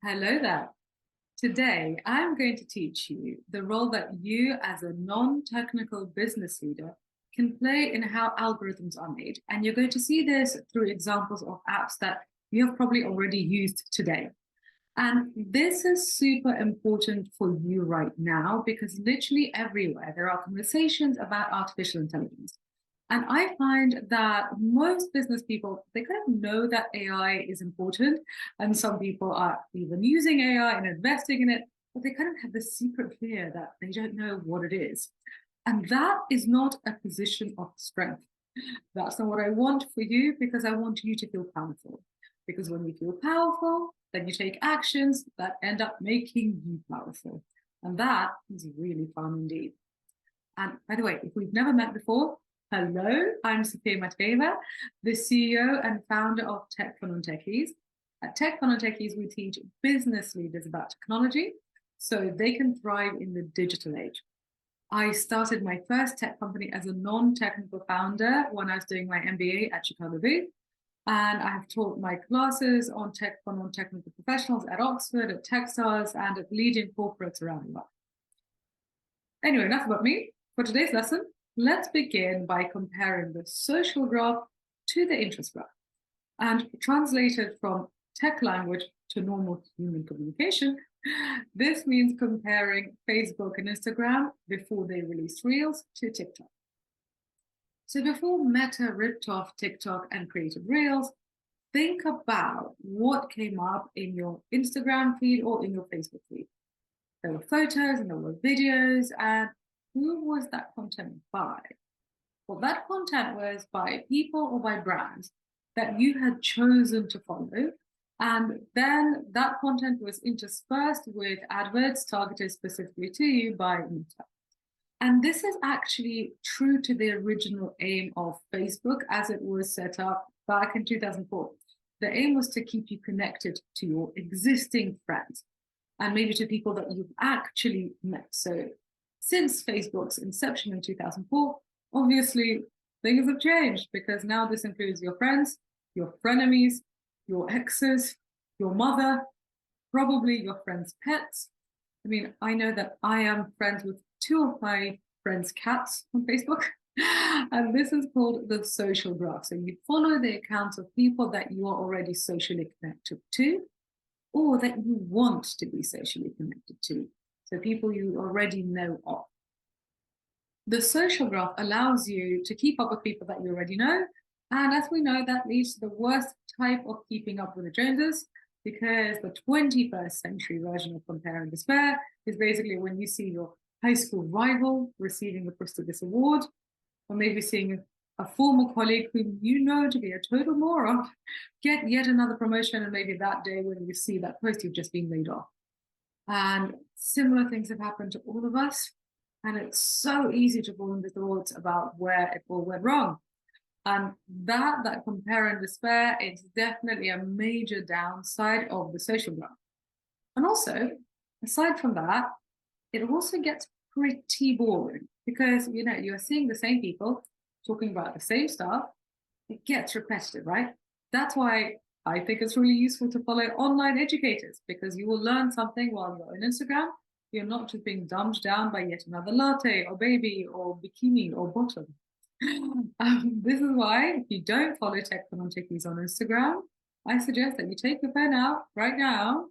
Hello there. Today, I'm going to teach you the role that you, as a non-technical business leader, can play in how algorithms are made. And you're going to see this through examples of apps that you have probably already used today. And this is super important for you right now because literally everywhere there are conversations about artificial intelligence. And I find that most business people, they kind of know that AI is important. And some people are even using AI and investing in it, but they kind of have this secret fear that they don't know what it is. And that is not a position of strength. That's not what I want for you because I want you to feel powerful. Because when you feel powerful, then you take actions that end up making you powerful. And that is really fun indeed. And by the way, if we've never met before, hello, I'm Sophia Matveeva, the CEO and founder of Tech for Non-Techies. At Tech for Non-Techies, we teach business leaders about technology so they can thrive in the digital age. I started my first tech company as a non-technical founder when I was doing my MBA at Chicago Booth. And I have taught my classes on tech for non-technical professionals at Oxford, at Techstars, and at leading corporates around the world. Anyway, enough about me. For today's lesson, let's begin by comparing the social graph to the interest graph. And translated from tech language to normal human communication, this means comparing Facebook and Instagram before they released Reels to TikTok. So before Meta ripped off TikTok and created Reels, think about what came up in your Instagram feed or in your Facebook feed. There were photos and there were videos, and who was that content by? Well, that content was by people or by brands that you had chosen to follow. And then that content was interspersed with adverts targeted specifically to you by Meta. And this is actually true to the original aim of Facebook as it was set up back in 2004. The aim was to keep you connected to your existing friends and maybe to people that you've actually met. So since Facebook's inception in 2004, obviously things have changed because now this includes your friends, your frenemies, your exes, your mother, probably your friends' pets. I mean, I know that I am friends with two of my friends' cats on Facebook. And this is called the social graph. So you follow the accounts of people that you are already socially connected to, or that you want to be socially connected to. So people you already know of. The social graph allows you to keep up with people that you already know. And as we know, that leads to the worst type of keeping up with the Joneses, because the 21st century version of compare and despair is basically when you see your high school rival receiving the prestigious award, or maybe seeing a former colleague whom you know to be a total moron get yet another promotion, and maybe that day when you see that post, you've just been laid off. And similar things have happened to all of us. And it's so easy to fall into thoughts about where it all went wrong. And that compare and despair, it's definitely a major downside of the social graph. And also, aside from that, it also gets pretty boring because you're seeing the same people talking about the same stuff. It gets repetitive, right? That's why I think it's really useful to follow online educators, because you will learn something while you're on Instagram. You're not just being dumbed down by yet another latte or baby or bikini or bottom. This is why if you don't follow Tech for Non-Techies on Instagram, I suggest that you take your phone out right now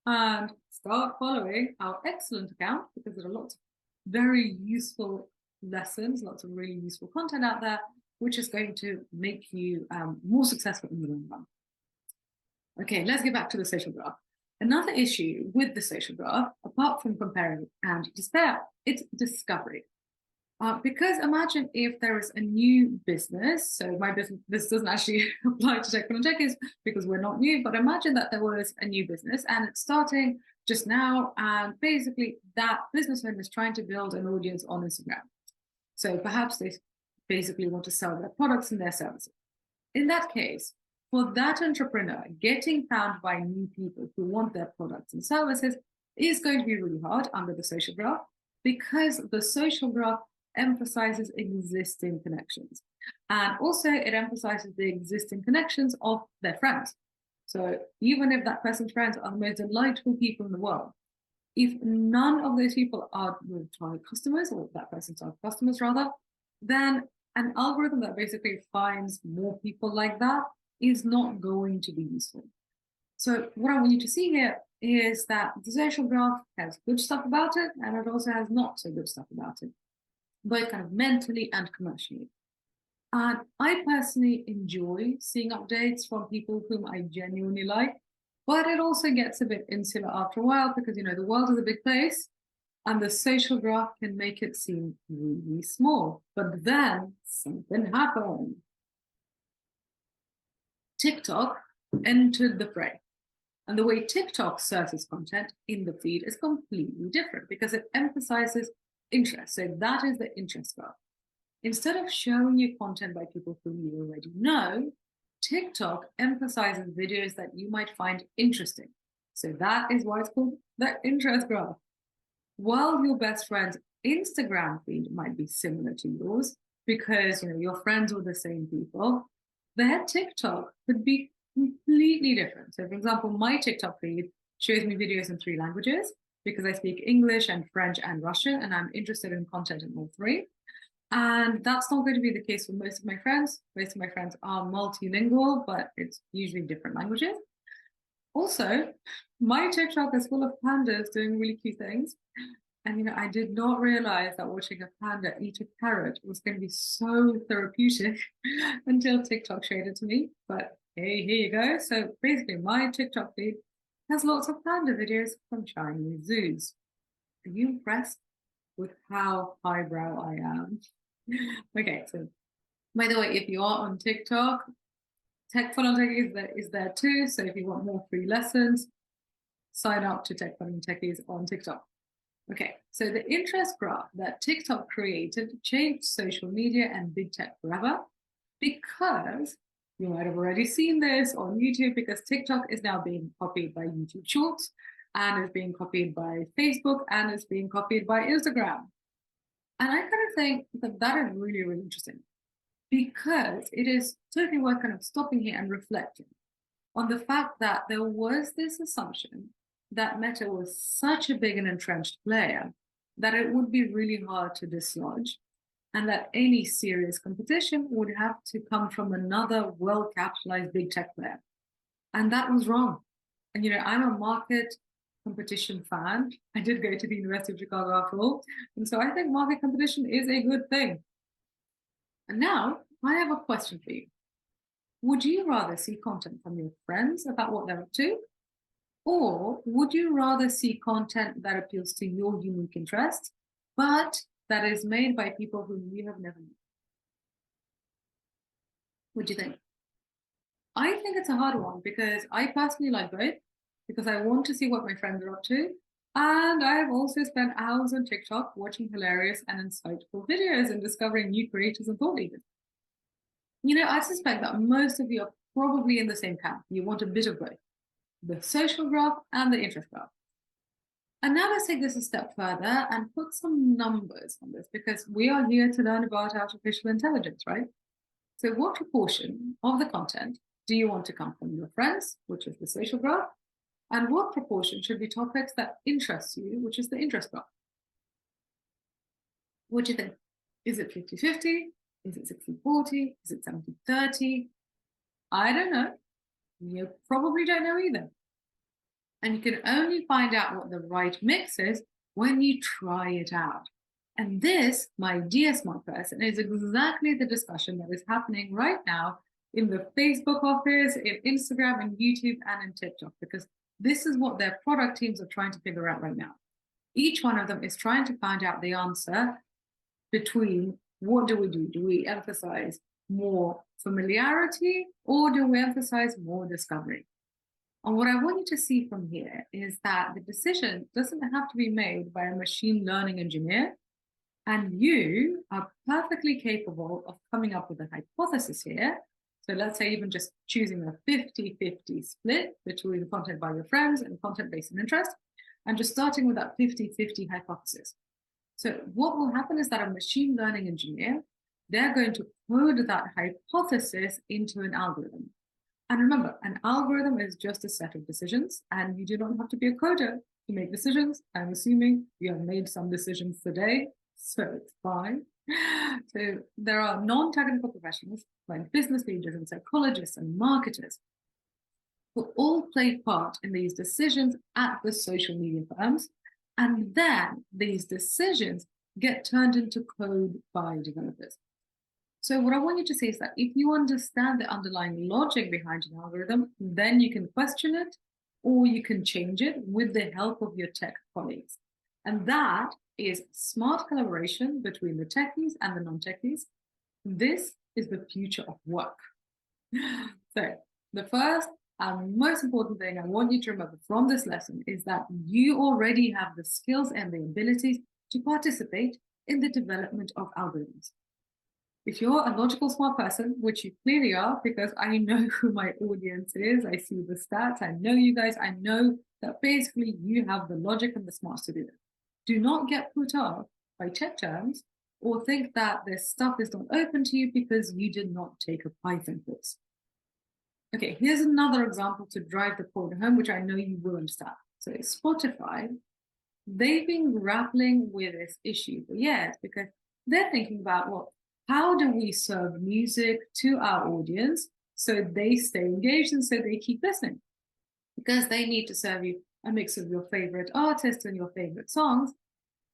and start following our excellent account, because there are lots of very useful lessons, lots of really useful content out there, which is going to make you more successful in the long run. Okay, let's get back to the social graph. Another issue with the social graph, apart from comparing and despair, it's discovery. Because imagine if there is a new business, so my business, this doesn't actually apply to Tech for Non-Techies because we're not new, but imagine that there was a new business and it's starting just now, and basically that business owner is trying to build an audience on Instagram. So perhaps they basically want to sell their products and their services. In that case, for that entrepreneur, getting found by new people who want their products and services is going to be really hard under the social graph, because the social graph emphasizes existing connections. And also it emphasizes the existing connections of their friends. So even if that person's friends are the most delightful people in the world, if none of those people are your target customers, or that person's target customers rather, then an algorithm that basically finds more people like that is not going to be useful. So what I want you to see here is that the social graph has good stuff about it, and it also has not so good stuff about it, both kind of mentally and commercially. And I personally enjoy seeing updates from people whom I genuinely like, but it also gets a bit insular after a while because, the world is a big place and the social graph can make it seem really small. But then something happened. TikTok entered the fray. And the way TikTok surfaces content in the feed is completely different because it emphasizes interest. So that is the interest graph. Instead of showing you content by people whom you already know, TikTok emphasizes videos that you might find interesting. So that is why it's called the interest graph. While your best friend's Instagram feed might be similar to yours because you're friends with the same people, their TikTok could be completely different. So, for example, my TikTok feed shows me videos in 3 languages because I speak English and French and Russian, and I'm interested in content in all 3. And that's not going to be the case for most of my friends. Most of my friends are multilingual, but it's usually different languages. Also, my TikTok is full of pandas doing really cute things. And I did not realize that watching a panda eat a carrot was going to be so therapeutic until TikTok showed it to me. But hey, here you go. So basically, my TikTok feed has lots of panda videos from Chinese zoos. Are you impressed with how highbrow I am? Okay, so by the way, if you are on TikTok, Tech Fun on Techies is there too. So if you want more free lessons, sign up to Tech Fun on Techies on TikTok. Okay, so the interest graph that TikTok created changed social media and big tech forever because you might have already seen this on YouTube because TikTok is now being copied by YouTube Shorts and is being copied by Facebook and is being copied by Instagram. And I kind of think that that is really, really interesting because it is totally worth kind of stopping here and reflecting on the fact that there was this assumption that Meta was such a big and entrenched player that it would be really hard to dislodge, and that any serious competition would have to come from another well-capitalized big tech player. And that was wrong. And I'm a market competition fan. I did go to the University of Chicago after all. And so I think market competition is a good thing. And now I have a question for you. Would you rather see content from your friends about what they're up to? Or would you rather see content that appeals to your unique interests, but that is made by people whom you have never met? What do you think? I think it's a hard one because I personally like both because I want to see what my friends are up to. And I have also spent hours on TikTok watching hilarious and insightful videos and discovering new creators and thought leaders. I suspect that most of you are probably in the same camp. You want a bit of both, the social graph and the interest graph. And now let's take this a step further and put some numbers on this because we are here to learn about artificial intelligence, right? So what proportion of the content do you want to come from your friends, which is the social graph? And what proportion should be topics that interest you, which is the interest graph? What do you think? Is it 50-50? Is it 60-40? Is it 70-30? I don't know. You probably don't know either. And you can only find out what the right mix is when you try it out. And this, my dear smart person, is exactly the discussion that is happening right now in the Facebook office, in Instagram and YouTube and in TikTok, because this is what their product teams are trying to figure out right now. Each one of them is trying to find out the answer between what do we do? Do we emphasize more familiarity or do we emphasize more discovery? And what I want you to see from here is that the decision doesn't have to be made by a machine learning engineer. And you are perfectly capable of coming up with a hypothesis here. So let's say even just choosing a 50-50 split between content by your friends and content based on interest, and just starting with that 50-50 hypothesis. So what will happen is that a machine learning engineer, they're going to code that hypothesis into an algorithm. And remember, an algorithm is just a set of decisions, and you do not have to be a coder to make decisions. I'm assuming you have made some decisions today, so it's fine. So there are non-technical professionals like business leaders and psychologists and marketers who all play part in these decisions at the social media firms. And then these decisions get turned into code by developers. So what I want you to say is that if you understand the underlying logic behind an algorithm, then you can question it or you can change it with the help of your tech colleagues. And that is smart collaboration between the techies and the non-techies. This is the future of work. So the first and most important thing I want you to remember from this lesson is that you already have the skills and the abilities to participate in the development of algorithms. If you're a logical, smart person, which you clearly are, because I know who my audience is, I see the stats, I know you guys, I know that basically you have the logic and the smarts to do it. Do not get put off by tech terms or think that this stuff is not open to you because you did not take a Python course. Okay, here's another example to drive the point home, which I know you will understand. So Spotify, they've been grappling with this issue for years because they're thinking about, well, how do we serve music to our audience so they stay engaged and so they keep listening? Because they need to serve you a mix of your favorite artists and your favorite songs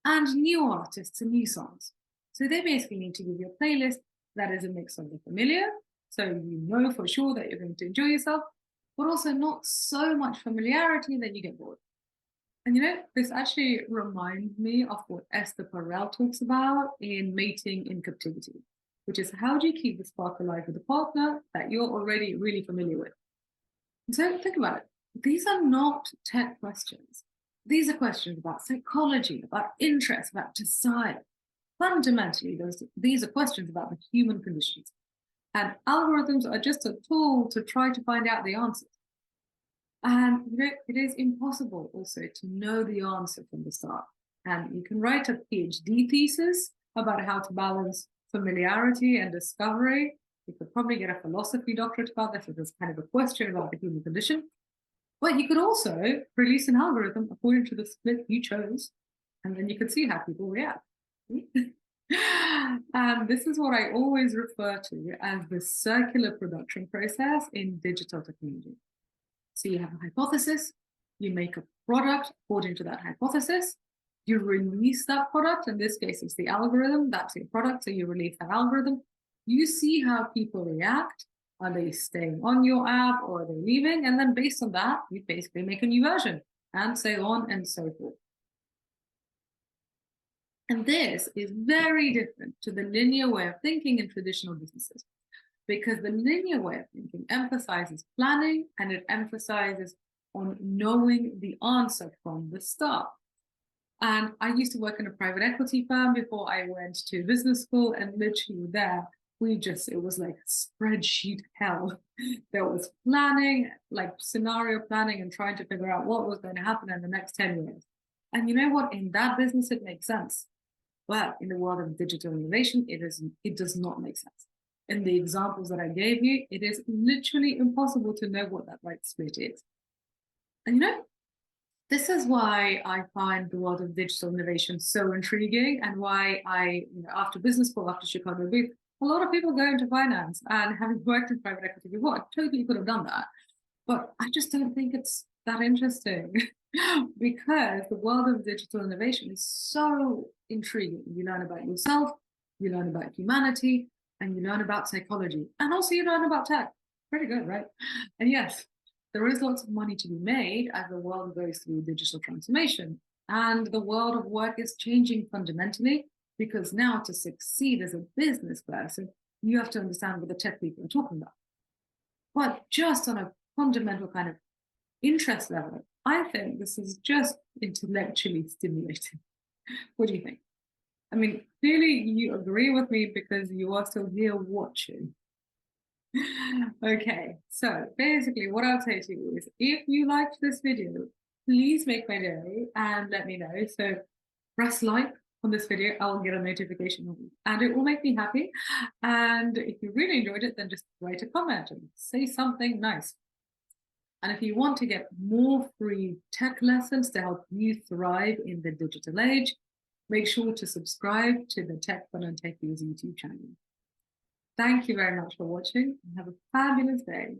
and new artists and new songs. So they basically need to give you a playlist that is a mix of the familiar, so you know for sure that you're going to enjoy yourself, but also not so much familiarity that you get bored. And you know, this actually reminds me of what Esther Perel talks about in Mating in Captivity, which is how do you keep the spark alive with a partner that you're already really familiar with? And so think about it. These are not tech questions. These are questions about psychology, about interest, about desire. Fundamentally, these are questions about the human conditions. And algorithms are just a tool to try to find out the answers. And you know, it is impossible also to know the answer from the start. And you can write a PhD thesis about how to balance familiarity and discovery. You could probably get a philosophy doctorate about this if there's kind of a question about the human condition. But you could also release an algorithm according to the split you chose, and then you could see how people react. And this is what I always refer to as the circular production process in digital technology. So you have a hypothesis, you make a product according to that hypothesis, you release that product. In this case, it's the algorithm, that's your product. So you release that algorithm. You see how people react. Are they staying on your app or are they leaving? And then based on that, you basically make a new version and so on and so forth. And this is very different to the linear way of thinking in traditional businesses, because the linear way of thinking emphasizes planning and it emphasizes on knowing the answer from the start. And I used to work in a private equity firm before I went to business school, and literally there, it was like spreadsheet hell. There was planning, like scenario planning and trying to figure out what was going to happen in the next 10 years. And you know what? In that business, it makes sense. But in the world of digital innovation, it does not make sense. In the examples that I gave you, it is literally impossible to know what that right split is. And you know, this is why I find the world of digital innovation so intriguing, and why after business school, after Chicago Booth, a lot of people go into finance, and having worked in private equity before, I totally could have done that. But I just don't think it's that interesting because the world of digital innovation is so intriguing. You learn about yourself, you learn about humanity, and you learn about psychology. And also you learn about tech. Pretty good, right? And yes, there is lots of money to be made as the world goes through digital transformation. And the world of work is changing fundamentally, because now to succeed as a business person, you have to understand what the tech people are talking about. But just on a fundamental kind of interest level, I think this is just intellectually stimulating. What do you think? I mean, clearly you agree with me because you are still here watching. Okay, so basically what I'll say to you is, if you liked this video, please make my day and let me know. So press like, on this video, I will get a notification and it will make me happy. And if you really enjoyed it, then just write a comment and say something nice. And if you want to get more free tech lessons to help you thrive in the digital age, make sure to subscribe to the Tech for Non-Techies YouTube channel. Thank you very much for watching and have a fabulous day.